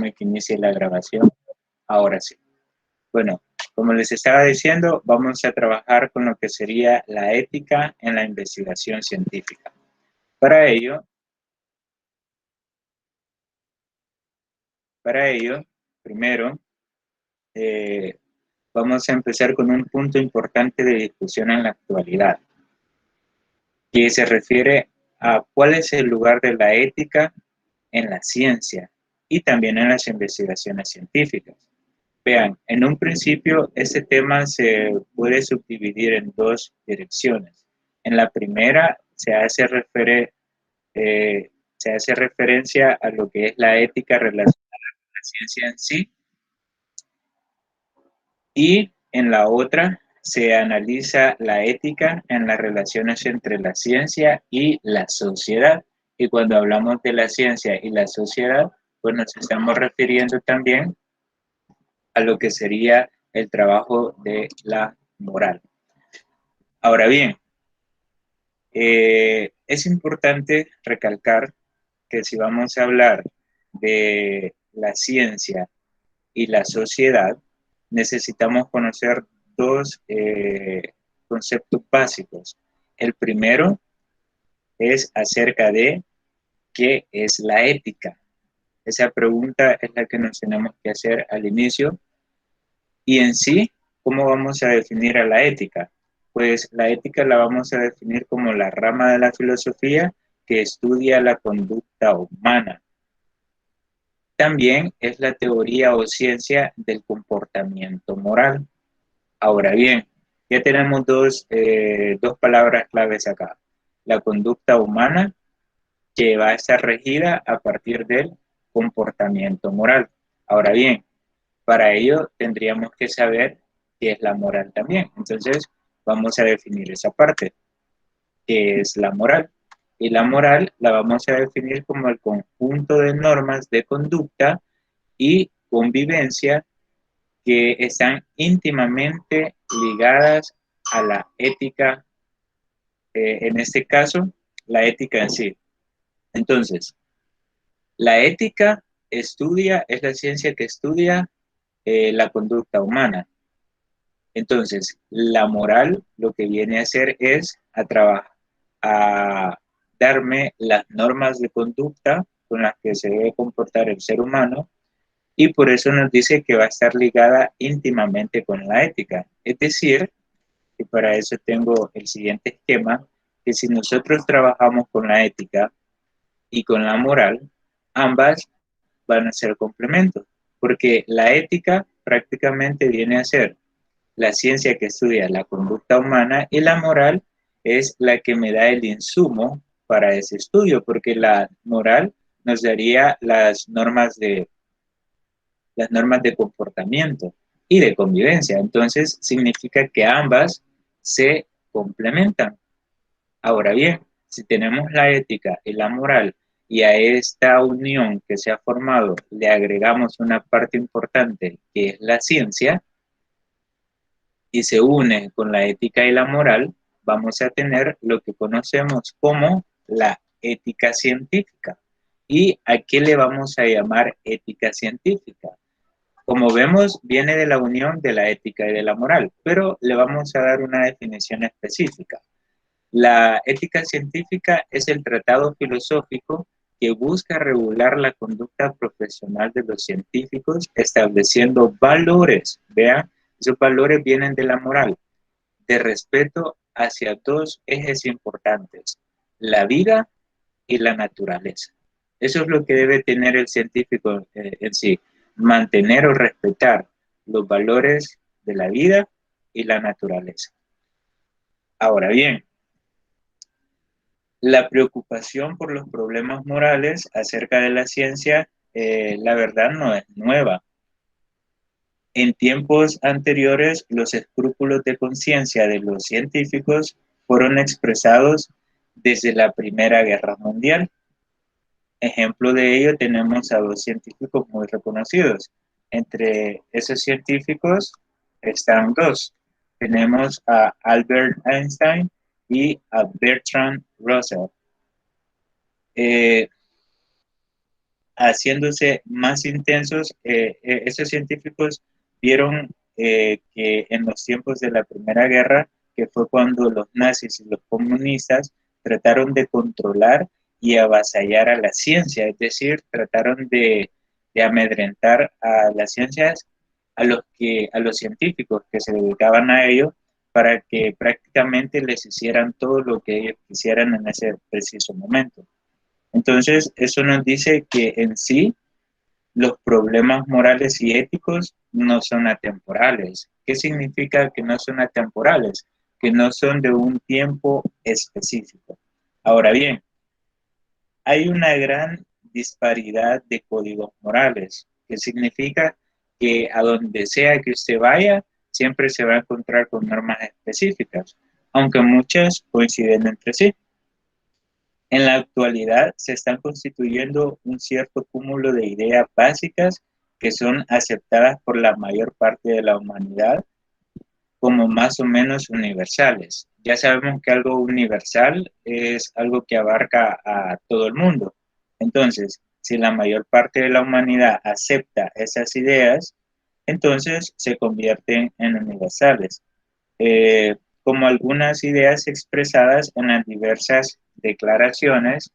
Déjenme que inicie la grabación. Ahora sí. Bueno, como les estaba diciendo, vamos a trabajar con lo que sería la ética en la investigación científica. Para ello, primero, vamos a empezar con un punto importante de discusión en la actualidad, que se refiere a cuál es el lugar de la ética en la ciencia y también en las investigaciones científicas. Vean, en un principio este tema se puede subdividir en dos direcciones. En la primera se hace referencia a lo que es la ética relacionada con la ciencia en sí, y en la otra se analiza la ética en las relaciones entre la ciencia y la sociedad. Y cuando hablamos de la ciencia y la sociedad, pues nos estamos refiriendo también a lo que sería el trabajo de la moral. Ahora bien, es importante recalcar que si vamos a hablar de la ciencia y la sociedad, necesitamos conocer dos conceptos básicos. El primero es acerca de qué es la ética. Esa pregunta es la que nos tenemos que hacer al inicio. Y en sí, ¿cómo vamos a definir a la ética? Pues la ética la vamos a definir como la rama de la filosofía que estudia la conducta humana. También es la teoría o ciencia del comportamiento moral. Ahora bien, ya tenemos dos palabras claves acá. La conducta humana, que va a estar regida a partir del comportamiento moral. Ahora bien, para ello tendríamos que saber qué es la moral también. Entonces, vamos a definir esa parte, qué es la moral. Y la moral la vamos a definir como el conjunto de normas de conducta y convivencia que están íntimamente ligadas a la ética, en este caso, la ética en sí. Entonces, la ética es la ciencia que estudia la conducta humana. Entonces, la moral lo que viene a hacer es a darme las normas de conducta con las que se debe comportar el ser humano, y por eso nos dice que va a estar ligada íntimamente con la ética. Es decir, que para eso tengo el siguiente esquema, que si nosotros trabajamos con la ética y con la moral, ambas van a ser complementos, porque la ética prácticamente viene a ser la ciencia que estudia la conducta humana, y la moral es la que me da el insumo para ese estudio, porque la moral nos daría las normas de comportamiento y de convivencia. Entonces, significa que ambas se complementan. Ahora bien, si tenemos la ética y la moral y a esta unión que se ha formado le agregamos una parte importante que es la ciencia, y se une con la ética y la moral, vamos a tener lo que conocemos como la ética científica. ¿Y a qué le vamos a llamar ética científica? Como vemos, viene de la unión de la ética y de la moral, pero le vamos a dar una definición específica. La ética científica es el tratado filosófico que busca regular la conducta profesional de los científicos, estableciendo valores. Vean, esos valores vienen de la moral, de respeto hacia dos ejes importantes: la vida y la naturaleza. Eso es lo que debe tener el científico en sí, mantener o respetar los valores de la vida y la naturaleza. Ahora bien, la preocupación por los problemas morales acerca de la ciencia, la verdad no es nueva. En tiempos anteriores, los escrúpulos de conciencia de los científicos fueron expresados desde la Primera Guerra Mundial. Ejemplo de ello tenemos a dos científicos muy reconocidos. Entre esos científicos están dos. Tenemos a Albert Einstein y a Bertrand Russell. haciéndose más intensos, esos científicos vieron que en los tiempos de la Primera Guerra, que fue cuando los nazis y los comunistas trataron de controlar y avasallar a la ciencia, es decir, trataron de amedrentar a las ciencias, a los científicos que se dedicaban a ello, para que prácticamente les hicieran todo lo que ellos quisieran en ese preciso momento. Entonces, eso nos dice que en sí los problemas morales y éticos no son atemporales. ¿Qué significa que no son atemporales? Que no son de un tiempo específico. Ahora bien, hay una gran disparidad de códigos morales, que significa que a donde sea que usted vaya, siempre se va a encontrar con normas específicas, aunque muchas coinciden entre sí. En la actualidad se están constituyendo un cierto cúmulo de ideas básicas que son aceptadas por la mayor parte de la humanidad como más o menos universales. Ya sabemos que algo universal es algo que abarca a todo el mundo. Entonces, si la mayor parte de la humanidad acepta esas ideas, entonces se convierten en universales. Como algunas ideas expresadas en las diversas declaraciones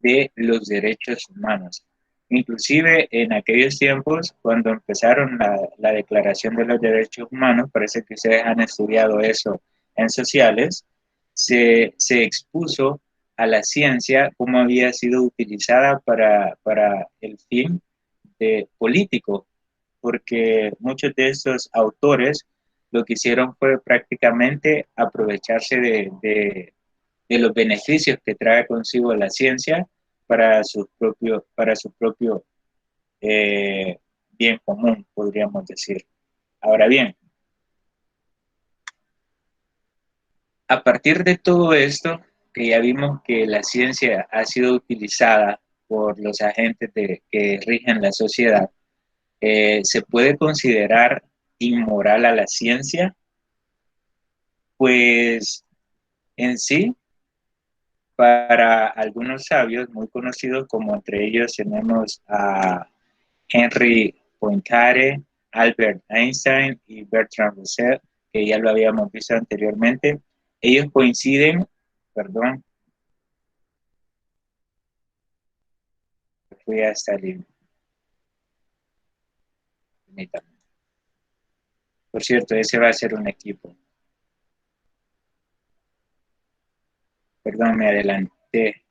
de los derechos humanos. Inclusive en aquellos tiempos, cuando empezaron la Declaración de los Derechos Humanos, parece que ustedes han estudiado eso en sociales, se expuso a la ciencia cómo había sido utilizada para el fin político, porque muchos de estos autores lo que hicieron fue prácticamente aprovecharse de los beneficios que trae consigo la ciencia para su propio eh, bien común, podríamos decir. Ahora bien, a partir de todo esto, que ya vimos que la ciencia ha sido utilizada por los agentes que rigen la sociedad, ¿se puede considerar inmoral a la ciencia? Pues en sí, para algunos sabios muy conocidos, como entre ellos tenemos a Henry Poincaré, Albert Einstein y Bertrand Russell, que ya lo habíamos visto anteriormente, ellos coinciden, perdón, fui a esta línea. Por cierto, ese va a ser un equipo. Perdón, me adelanté,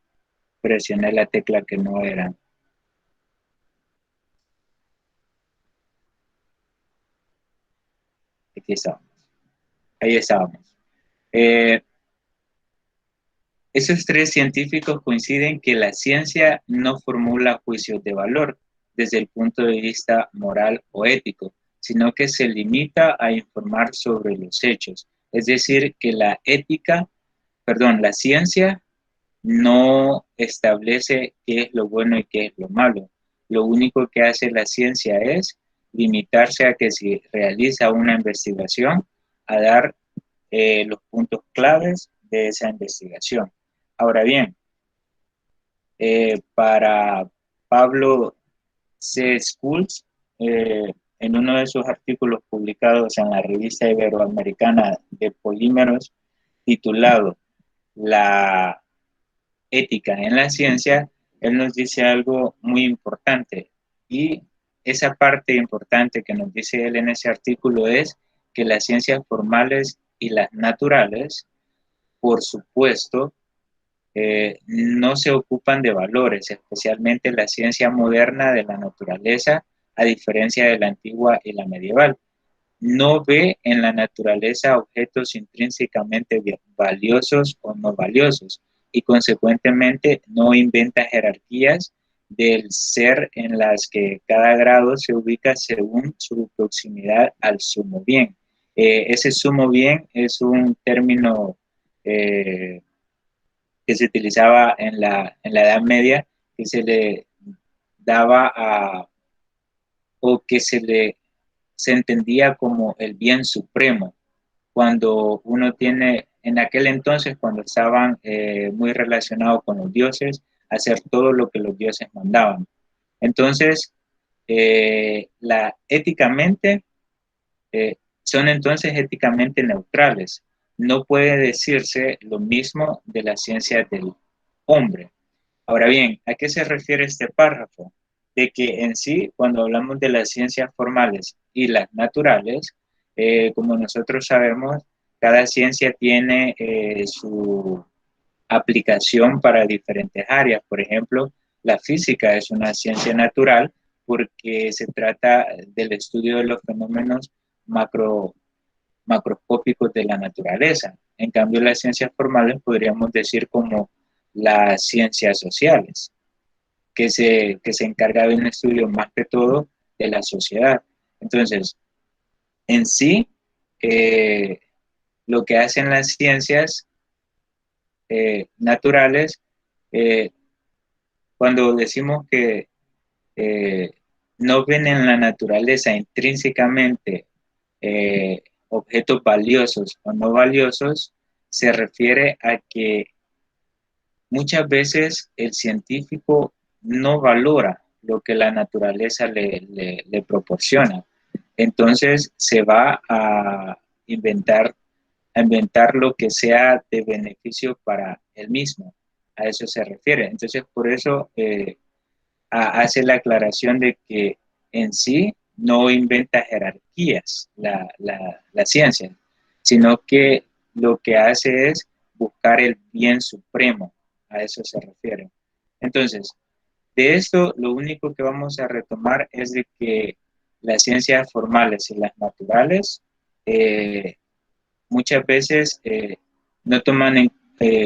presioné la tecla que no era. Aquí estábamos. Ahí estábamos. Esos tres científicos coinciden que la ciencia no formula juicios de valor desde el punto de vista moral o ético, sino que se limita a informar sobre los hechos. Es decir, que la ciencia no establece qué es lo bueno y qué es lo malo. Lo único que hace la ciencia es limitarse a que si realiza una investigación, a dar los puntos claves de esa investigación. Ahora bien, para Pablo C. Schultz, en uno de sus artículos publicados en la revista iberoamericana de polímeros, titulado La ética en la ciencia, él nos dice algo muy importante. Y esa parte importante que nos dice él en ese artículo es que las ciencias formales y las naturales, por supuesto, no se ocupan de valores, especialmente la ciencia moderna de la naturaleza, a diferencia de la antigua y la medieval. No ve en la naturaleza objetos intrínsecamente valiosos o no valiosos y consecuentemente no inventa jerarquías del ser en las que cada grado se ubica según su proximidad al sumo bien. Ese sumo bien es un término que se utilizaba en la Edad Media, que se le daba o que se entendía como el bien supremo, cuando uno tiene, en aquel entonces, cuando estaban muy relacionados con los dioses, hacer todo lo que los dioses mandaban. Entonces, éticamente, son entonces éticamente neutrales. No puede decirse lo mismo de la ciencia del hombre. Ahora bien, ¿a qué se refiere este párrafo? De que en sí, cuando hablamos de las ciencias formales y las naturales, como nosotros sabemos, cada ciencia tiene su aplicación para diferentes áreas. Por ejemplo, la física es una ciencia natural porque se trata del estudio de los fenómenos macroscópicos de la naturaleza. En cambio, las ciencias formales podríamos decir como las ciencias sociales, que se encarga de un estudio más que todo de la sociedad. Entonces, en sí, lo que hacen las ciencias naturales, eh, cuando decimos que eh, no ven en la naturaleza intrínsecamente objetos valiosos o no valiosos, se refiere a que muchas veces el científico no valora lo que la naturaleza le proporciona. Entonces se va a inventar lo que sea de beneficio para él mismo. A eso se refiere. Entonces, por eso hace la aclaración de que en sí no inventa jerarquías la ciencia, sino que lo que hace es buscar el bien supremo, a eso se refiere. Entonces, de esto lo único que vamos a retomar es de que las ciencias formales y las naturales muchas veces no toman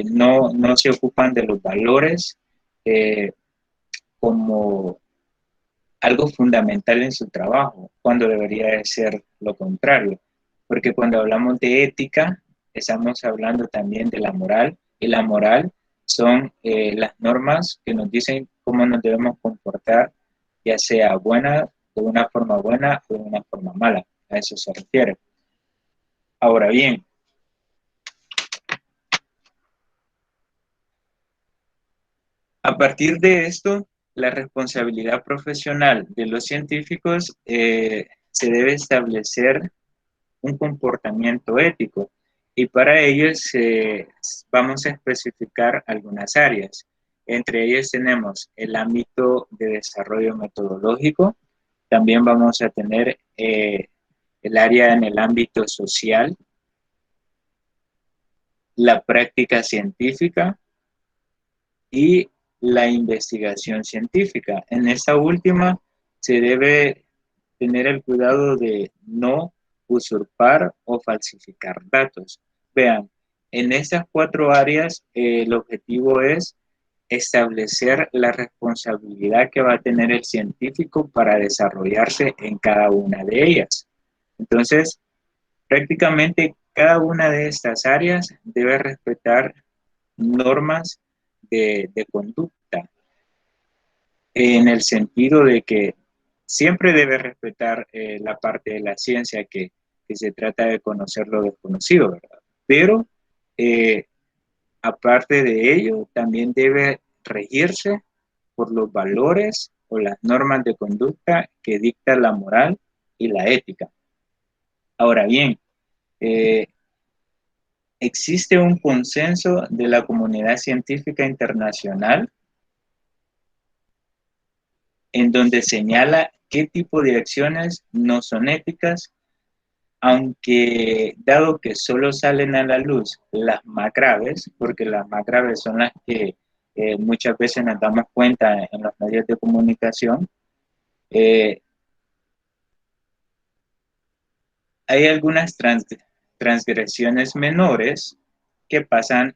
no se ocupan de los valores eh, como algo fundamental en su trabajo, cuando debería de ser lo contrario. Porque cuando hablamos de ética, estamos hablando también de la moral, y la moral son las normas que nos dicen cómo nos debemos comportar, ya sea de una forma buena o de una forma mala. A eso se refiere. Ahora bien, a partir de esto, la responsabilidad profesional de los científicos se debe establecer un comportamiento ético y para ello vamos a especificar algunas áreas. Entre ellas tenemos el ámbito de desarrollo metodológico, también vamos a tener el área en el ámbito social, la práctica científica y la investigación científica. En esta última se debe tener el cuidado de no usurpar o falsificar datos. Vean, en estas 4 áreas el objetivo es establecer la responsabilidad que va a tener el científico para desarrollarse en cada una de ellas. Entonces, prácticamente cada una de estas áreas debe respetar normas de conducta, en el sentido de que siempre debe respetar la parte de la ciencia que se trata de conocer lo desconocido, ¿verdad? Pero eh, aparte de ello, también debe regirse por los valores o las normas de conducta que dicta la moral y la ética. Ahora bien, eh, existe un consenso de la comunidad científica internacional en donde señala qué tipo de acciones no son éticas, aunque dado que solo salen a la luz las más graves, porque las más graves son las que muchas veces nos damos cuenta en los medios de comunicación, eh, hay algunas transgresiones menores que pasan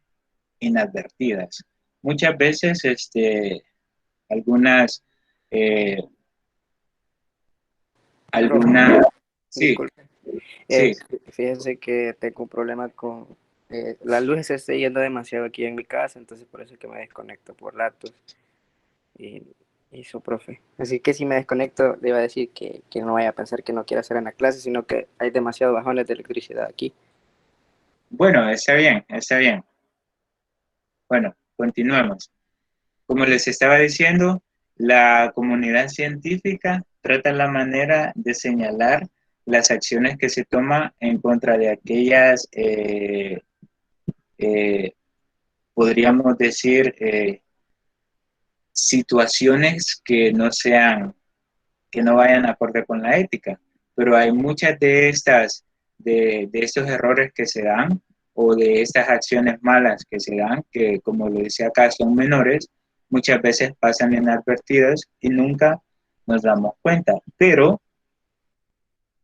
inadvertidas. Muchas veces algunas, eh, Profe, alguna, sí, disculpe. sí. Fíjense que tengo un problema con la luz se está yendo demasiado aquí en mi casa, entonces por eso es que me desconecto por datos y, y su profe. Así que si me desconecto, le iba a decir que no vaya a pensar que no quiero hacer en la clase, sino que hay demasiados bajones de electricidad aquí. Bueno, está bien, está bien. Bueno, continuemos. Como les estaba diciendo, la comunidad científica trata la manera de señalar las acciones que se toman en contra de aquellas, eh, podríamos decir, situaciones que no vayan acorde con la ética. Pero hay muchas de de estos errores que se dan o de estas acciones malas que se dan, que como lo decía acá, son menores, muchas veces pasan inadvertidas y nunca nos damos cuenta. Pero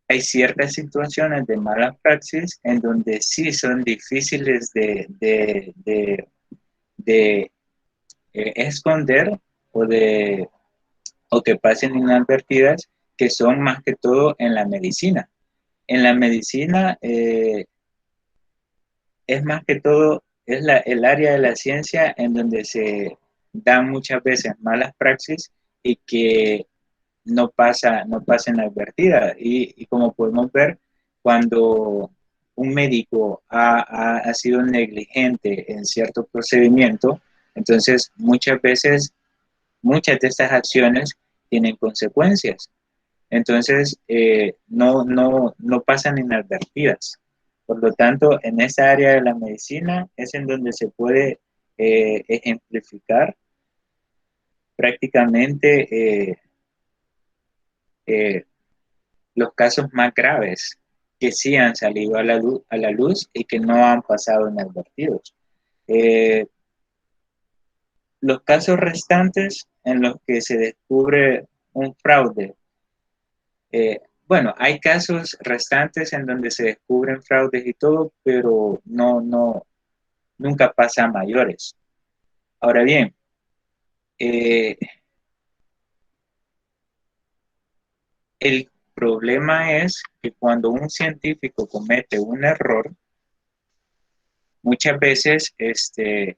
hay ciertas situaciones de mala praxis en donde sí son difíciles de esconder o de o que pasen inadvertidas, que son más que todo en la medicina. En la medicina es más que todo, es el área de la ciencia en donde se dan muchas veces malas praxis y que no pasa inadvertida. Y como podemos ver, cuando un médico ha sido negligente en cierto procedimiento, entonces muchas veces, muchas de estas acciones tienen consecuencias. Entonces, no pasan inadvertidas. Por lo tanto, en esa área de la medicina es en donde se puede ejemplificar prácticamente eh, los casos más graves que sí han salido a la luz y que no han pasado inadvertidos. Eh, los casos restantes en los que se descubre un fraude. Bueno, hay casos restantes en donde se descubren fraudes y todo, pero nunca pasa a mayores. Ahora bien, eh, el problema es que cuando un científico comete un error, muchas veces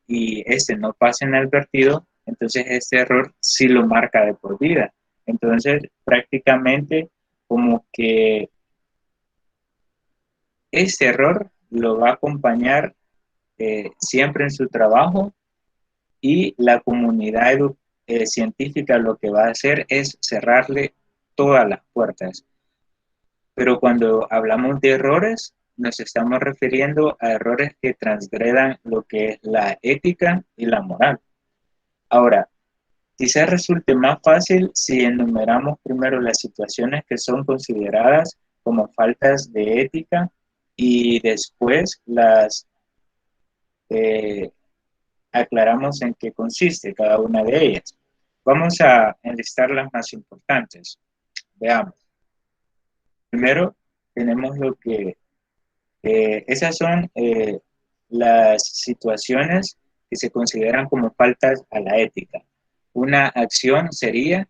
y este no pasa inadvertido, entonces este error sí lo marca de por vida. Entonces, prácticamente como que este error lo va a acompañar siempre en su trabajo y la comunidad científica lo que va a hacer es cerrarle todas las puertas. Pero cuando hablamos de errores, nos estamos refiriendo a errores que transgredan lo que es la ética y la moral. Ahora, quizás resulte más fácil si enumeramos primero las situaciones que son consideradas como faltas de ética y después las eh, aclaramos en qué consiste cada una de ellas. Vamos a enlistar las más importantes. Veamos. Primero, tenemos lo que, esas son las situaciones que se consideran como faltas a la ética. Una acción sería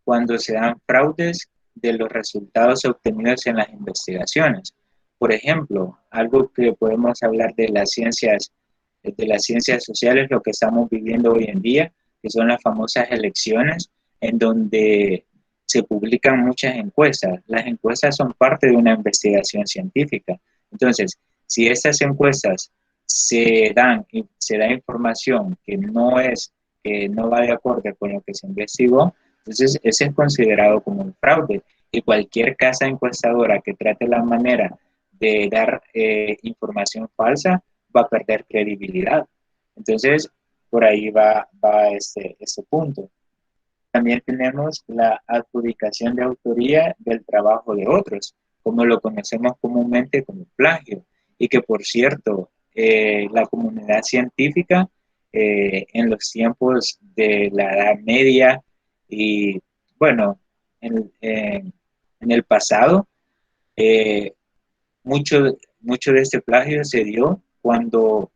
cuando se dan fraudes de los resultados obtenidos en las investigaciones. Por ejemplo, algo que podemos hablar de las ciencias sociales, lo que estamos viviendo hoy en día, que son las famosas elecciones, en donde se publican muchas encuestas. Las encuestas son parte de una investigación científica. Entonces, si estas encuestas se da información que no va de acuerdo con lo que se investigó, entonces ese es considerado como un fraude. Y cualquier casa encuestadora que trate la manera de dar información falsa va a perder credibilidad. Entonces, por ahí va este punto. También tenemos la adjudicación de autoría del trabajo de otros, como lo conocemos comúnmente como plagio, y que por cierto, la comunidad científica en los tiempos de la Edad Media y bueno, en el pasado, eh, mucho de este plagio se dio cuando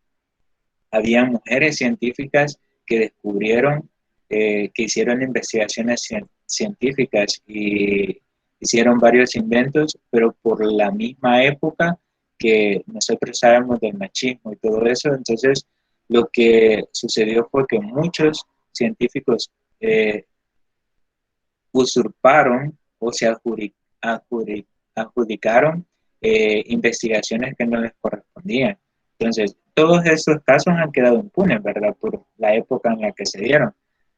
había mujeres científicas que descubrieron, que hicieron investigaciones científicas y hicieron varios inventos, pero por la misma época que nosotros sabemos del machismo y todo eso, entonces lo que sucedió fue que muchos científicos usurparon o se adjudicaron investigaciones que no les correspondían. Entonces, todos esos casos han quedado impunes, ¿verdad? Por la época en la que se dieron.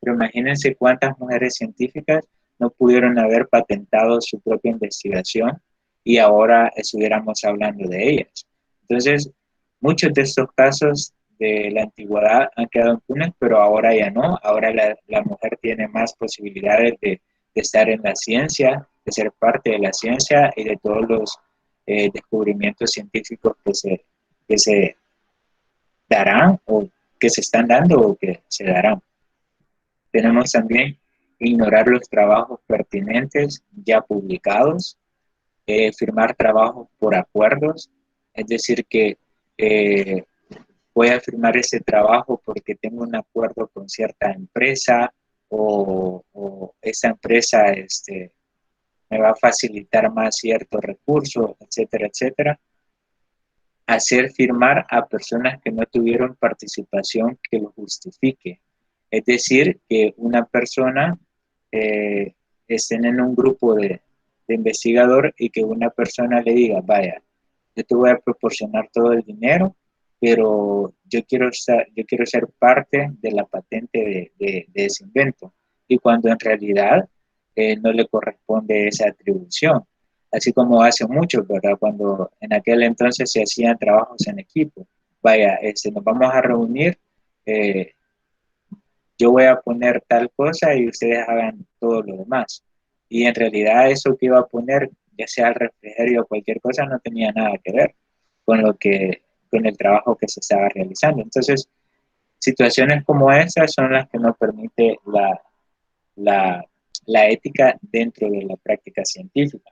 pero imagínense cuántas mujeres científicas no pudieron haber patentado su propia investigación y ahora estuviéramos hablando de ellas. Entonces, muchos de estos casos de la antigüedad han quedado impunes, pero ahora ya no. Ahora la mujer tiene más posibilidades de estar en la ciencia, de ser parte de la ciencia y de todos los descubrimientos científicos que se darán o que se están dando o que se darán. Tenemos también ignorar los trabajos pertinentes ya publicados, firmar trabajos por acuerdos, es decir, que voy a firmar ese trabajo porque tengo un acuerdo con cierta empresa o esa empresa me va a facilitar más ciertos recursos, etcétera, etcétera. Hacer firmar a personas que no tuvieron participación que lo justifique. Es decir, que una persona estén en un grupo de investigador y que una persona le diga, vaya, yo te voy a proporcionar todo el dinero, pero yo quiero ser parte de la patente de ese invento. Y cuando en realidad no le corresponde esa atribución. Así como hace mucho, ¿verdad? Cuando en aquel entonces se hacían trabajos en equipo. Vaya, nos vamos a reunir, yo voy a poner tal cosa y ustedes hagan todo lo demás. Y en realidad eso que iba a poner, ya sea el refrigerio o cualquier cosa, no tenía nada que ver con el trabajo que se estaba realizando. Entonces, situaciones como esas son las que no permite la ética dentro de la práctica científica.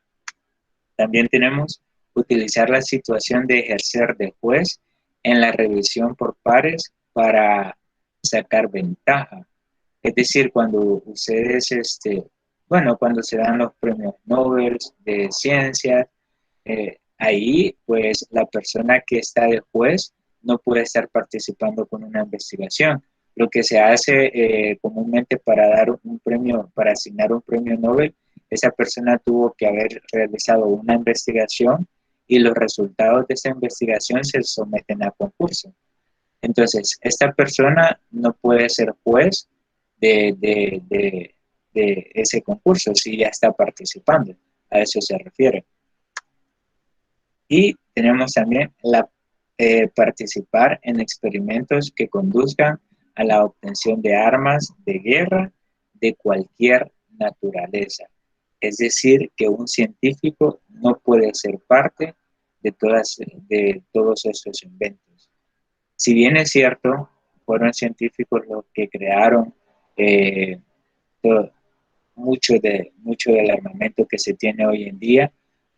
También tenemos utilizar la situación de ejercer de juez en la revisión por pares para sacar ventaja. Es decir, cuando ustedes, cuando se dan los premios Nobel de ciencia, ahí pues la persona que está de juez no puede estar participando con una investigación. Lo que se hace comúnmente para dar un premio, para asignar un premio Nobel, esa persona tuvo que haber realizado una investigación y los resultados de esa investigación se someten a concurso. Entonces, esta persona no puede ser juez de ese concurso si ya está participando. A eso se refiere. Y tenemos también participar en experimentos que conduzcan a la obtención de armas de guerra de cualquier naturaleza. Es decir, que un científico no puede ser parte de todos estos inventos. Si bien es cierto, fueron científicos los que crearon mucho del armamento que se tiene hoy en día,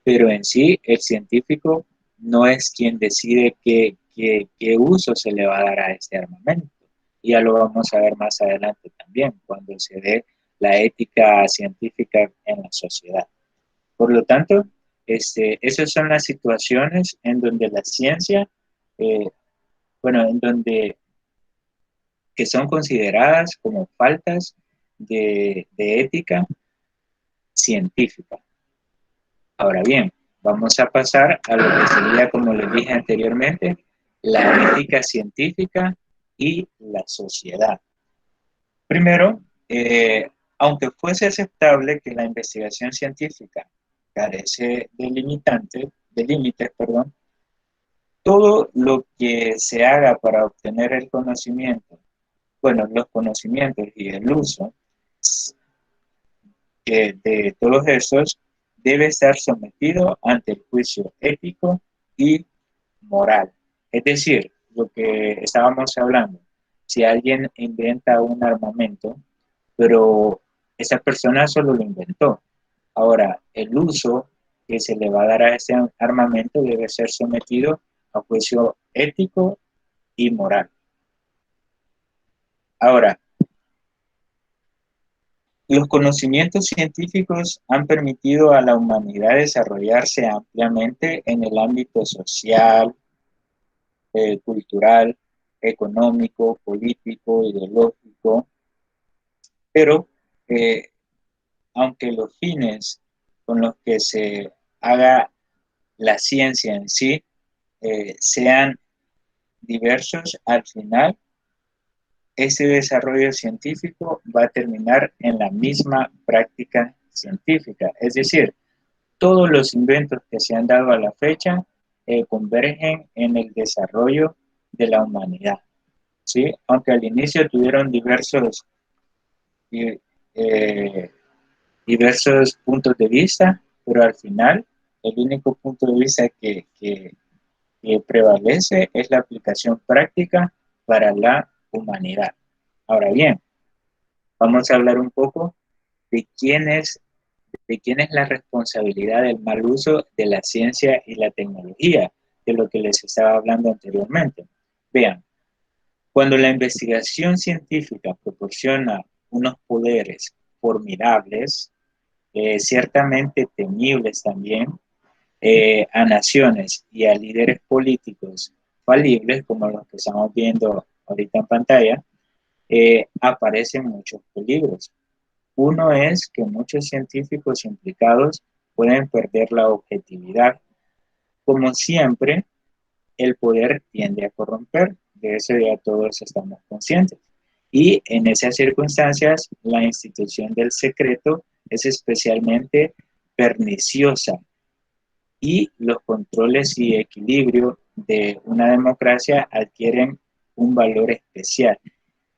pero en sí el científico no es quien decide qué uso se le va a dar a este armamento. Y ya lo vamos a ver más adelante también, cuando se dé la ética científica en la sociedad. Por lo tanto, esas son las situaciones en donde la ciencia, en donde que son consideradas como faltas de ética científica. Ahora bien, vamos a pasar a lo que sería, como les dije anteriormente, la ética científica y la sociedad. Primero, aunque fuese aceptable que la investigación científica carece de límites, todo lo que se haga para obtener el conocimiento, los conocimientos y el uso de todos estos debe estar sometido ante el juicio ético y moral. Es decir, lo que estábamos hablando, si alguien inventa un armamento, pero esa persona solo lo inventó. Ahora, el uso que se le va a dar a ese armamento debe ser sometido a juicio ético y moral. Ahora, los conocimientos científicos han permitido a la humanidad desarrollarse ampliamente en el ámbito social, cultural, económico, político, ideológico, pero aunque los fines con los que se haga la ciencia en sí sean diversos, al final ese desarrollo científico va a terminar en la misma práctica científica. Es decir, todos los inventos que se han dado a la fecha convergen en el desarrollo de la humanidad, ¿sí? Aunque al inicio tuvieron eh, eh, diversos puntos de vista, pero al final el único punto de vista que prevalece es la aplicación práctica para la humanidad. Ahora bien, vamos a hablar un poco de quién es la responsabilidad del mal uso de la ciencia y la tecnología, de lo que les estaba hablando anteriormente. Vean, cuando la investigación científica proporciona unos poderes formidables, ciertamente temibles también, a naciones y a líderes políticos falibles, como los que estamos viendo ahorita en pantalla, aparecen muchos peligros. Uno es que muchos científicos implicados pueden perder la objetividad. Como siempre, el poder tiende a corromper, de eso ya todos estamos conscientes. Y en esas circunstancias, la institución del secreto es especialmente perniciosa y los controles y equilibrio de una democracia adquieren un valor especial.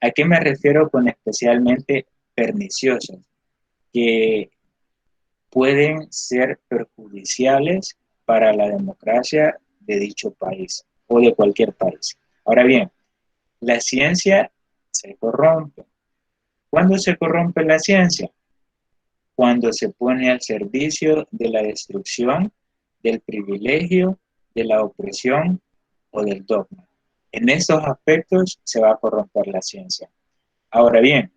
¿A qué me refiero con especialmente perniciosos? Que pueden ser perjudiciales para la democracia de dicho país o de cualquier país. Ahora bien, la ciencia se corrompe. ¿Cuándo se corrompe la ciencia? Cuando se pone al servicio de la destrucción, del privilegio, de la opresión o del dogma. En estos aspectos se va a corromper la ciencia. Ahora bien,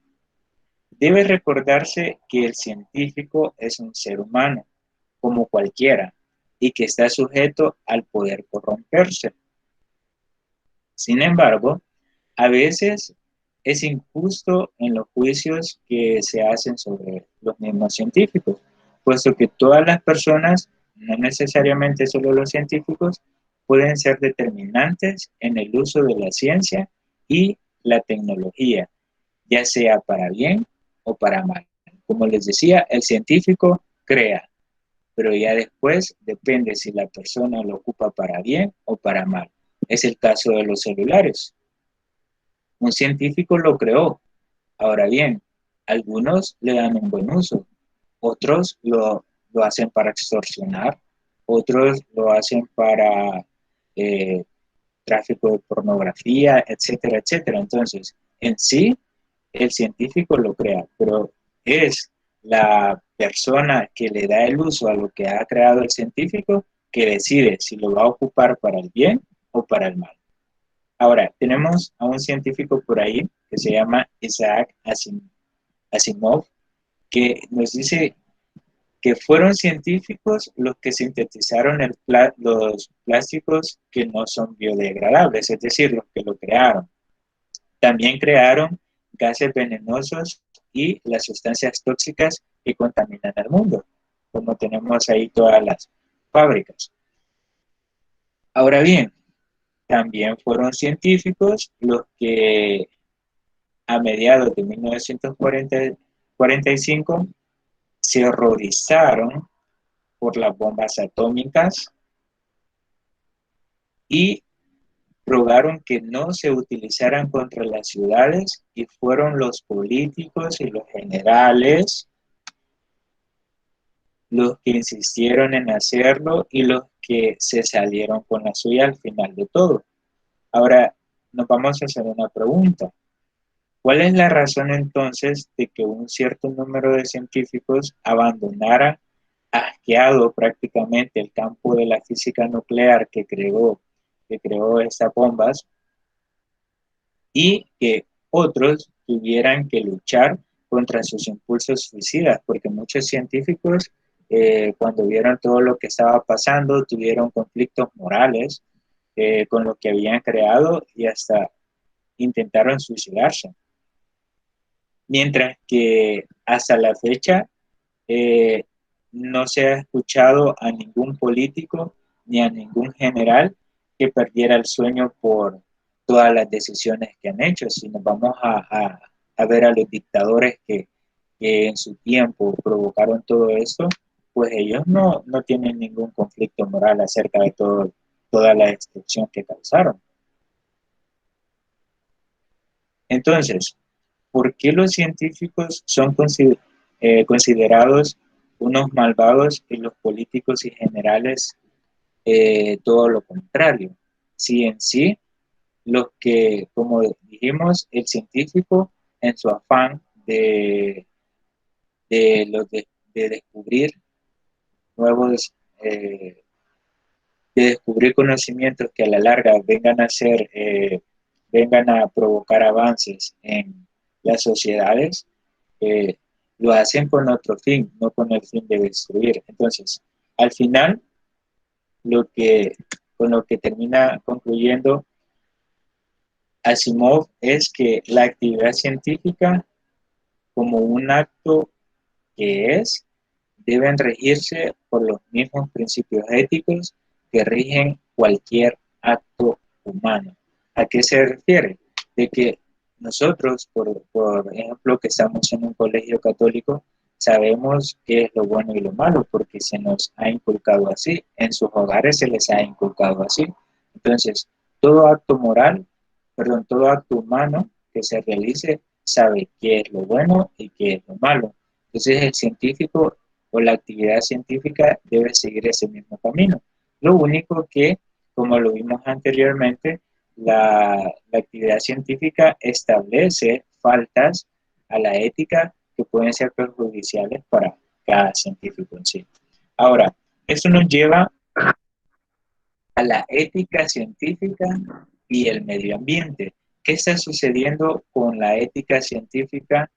debe recordarse que el científico es un ser humano, como cualquiera, y que está sujeto al poder corromperse. Sin embargo, a veces es injusto en los juicios que se hacen sobre los mismos científicos, puesto que todas las personas, no necesariamente solo los científicos, pueden ser determinantes en el uso de la ciencia y la tecnología, ya sea para bien o para mal. Como les decía, el científico crea, pero ya después depende si la persona lo ocupa para bien o para mal. Es el caso de los celulares. Un científico lo creó. Ahora bien, algunos le dan un buen uso, otros lo hacen para extorsionar, otros lo hacen para eh, tráfico de pornografía, etcétera, etcétera. Entonces, en sí, el científico lo crea, pero es la persona que le da el uso a lo que ha creado el científico que decide si lo va a ocupar para el bien o para el mal. Ahora, tenemos a un científico por ahí que se llama Isaac Asimov, que nos dice que fueron científicos los que sintetizaron los plásticos que no son biodegradables, es decir, los que lo crearon. También crearon gases venenosos y las sustancias tóxicas que contaminan al mundo, como tenemos ahí todas las fábricas. Ahora bien, también fueron científicos los que a mediados de 1945 se horrorizaron por las bombas atómicas y rogaron que no se utilizaran contra las ciudades y fueron los políticos y los generales los que insistieron en hacerlo y los que se salieron con la suya al final de todo. Ahora nos vamos a hacer una pregunta. ¿Cuál es la razón entonces de que un cierto número de científicos abandonara asqueado prácticamente el campo de la física nuclear que creó estas bombas y que otros tuvieran que luchar contra sus impulsos suicidas? Porque muchos científicos, cuando vieron todo lo que estaba pasando, tuvieron conflictos morales con lo que habían creado y hasta intentaron suicidarse. Mientras que hasta la fecha eh, no se ha escuchado a ningún político ni a ningún general que perdiera el sueño por todas las decisiones que han hecho. Si nos vamos a ver a los dictadores que en su tiempo provocaron todo esto, pues ellos no tienen ningún conflicto moral acerca de toda la destrucción que causaron. Entonces, ¿por qué los científicos son considerados unos malvados y los políticos y generales todo lo contrario? Si en sí, los que, como dijimos, el científico en su afán de descubrir nuevos, de descubrir conocimientos que a la larga vengan a provocar avances en las sociedades, eh, lo hacen con otro fin, no con el fin de destruir. Entonces, al final, con lo que termina concluyendo Asimov es que la actividad científica, como un acto que deben regirse por los mismos principios éticos que rigen cualquier acto humano. ¿A qué se refiere? De que nosotros, por ejemplo, que estamos en un colegio católico, sabemos qué es lo bueno y lo malo porque se nos ha inculcado así, en sus hogares se les ha inculcado así. Entonces, todo acto moral, perdón, todo acto humano que se realice sabe qué es lo bueno y qué es lo malo. Entonces, el científico o la actividad científica debe seguir ese mismo camino. Lo único que, como lo vimos anteriormente, la actividad científica establece faltas a la ética que pueden ser perjudiciales para cada científico en sí. Ahora, esto nos lleva a la ética científica y el medio ambiente. ¿Qué está sucediendo con la ética científica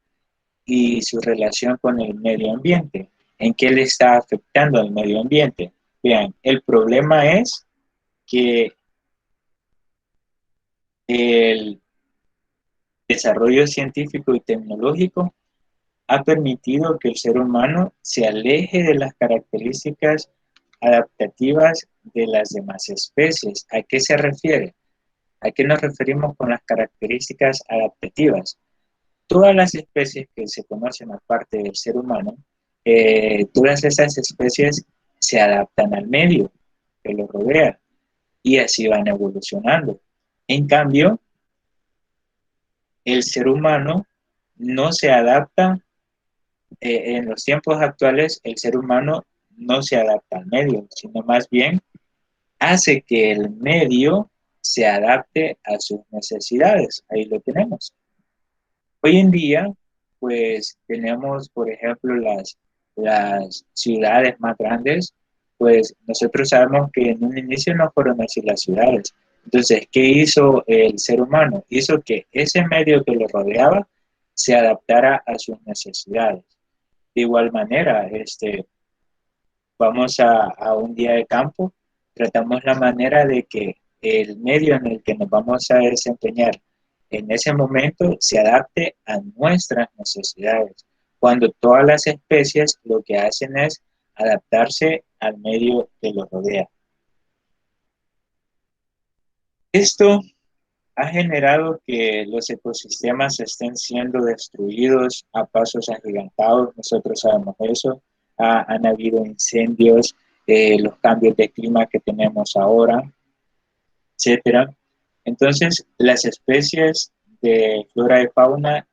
y su relación con el medio ambiente? ¿En qué le está afectando al medio ambiente? Vean, el problema es que el desarrollo científico y tecnológico ha permitido que el ser humano se aleje de las características adaptativas de las demás especies. ¿A qué se refiere? ¿A qué nos referimos con las características adaptativas? Todas las especies que se conocen aparte del ser humano, todas esas especies se adaptan al medio que los rodea y así van evolucionando. En cambio, el ser humano no se adapta, en los tiempos actuales, el ser humano no se adapta al medio, sino más bien hace que el medio se adapte a sus necesidades. Ahí lo tenemos. Hoy en día, pues tenemos, por ejemplo, las ciudades más grandes, pues nosotros sabemos que en un inicio no fueron así las ciudades. Entonces, ¿qué hizo el ser humano? Hizo que ese medio que lo rodeaba se adaptara a sus necesidades. De igual manera, vamos a un día de campo, tratamos la manera de que el medio en el que nos vamos a desempeñar en ese momento se adapte a nuestras necesidades, cuando todas las especies lo que hacen es adaptarse al medio que los rodea. Esto ha generado que los ecosistemas estén siendo destruidos a pasos agigantados, nosotros sabemos eso. Han habido incendios, los cambios de clima que tenemos ahora, etcétera. Entonces, las especies de flora y fauna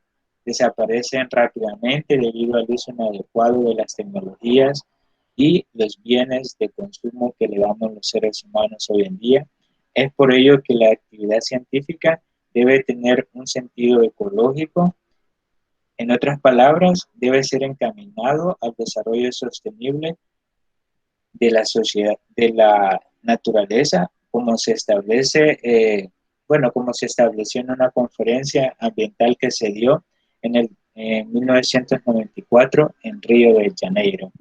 desaparecen rápidamente debido al uso inadecuado de las tecnologías y los bienes de consumo que le damos los seres humanos hoy en día. Es por ello que la actividad científica debe tener un sentido ecológico. En otras palabras, debe ser encaminado al desarrollo sostenible de la sociedad, de la naturaleza, como se establece, como se estableció en una conferencia ambiental que se dio en 1994 en Río de Janeiro.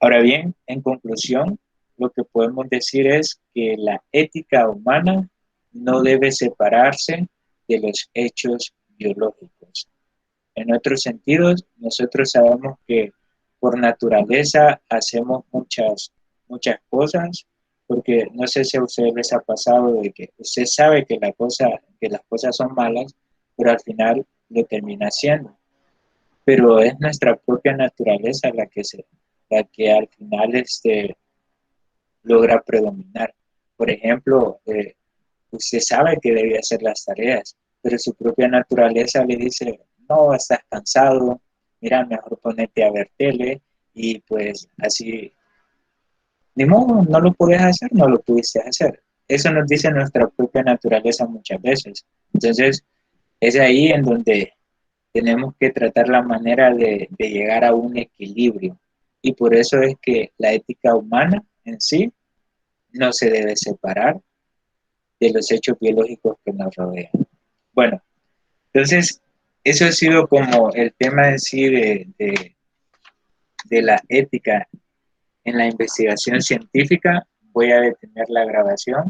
Ahora bien, en conclusión, lo que podemos decir es que la ética humana no debe separarse de los hechos biológicos. En otros sentidos, nosotros sabemos que por naturaleza hacemos muchas cosas, porque no sé si a ustedes les ha pasado de que usted sabe que las cosas son malas, pero al final lo termina haciendo. Pero es nuestra propia naturaleza la que al final logra predominar. Por ejemplo, usted sabe que debe hacer las tareas, pero su propia naturaleza le dice, no, estás cansado, mira, mejor ponerte a ver tele y pues así, ni modo, no lo puedes hacer, no lo pudiste hacer. Eso nos dice nuestra propia naturaleza muchas veces. Entonces, es ahí en donde tenemos que tratar la manera de llegar a un equilibrio. Y por eso es que la ética humana en sí no se debe separar de los hechos biológicos que nos rodean. Bueno, entonces, eso ha sido como el tema en sí de la ética en la investigación científica. Voy a detener la grabación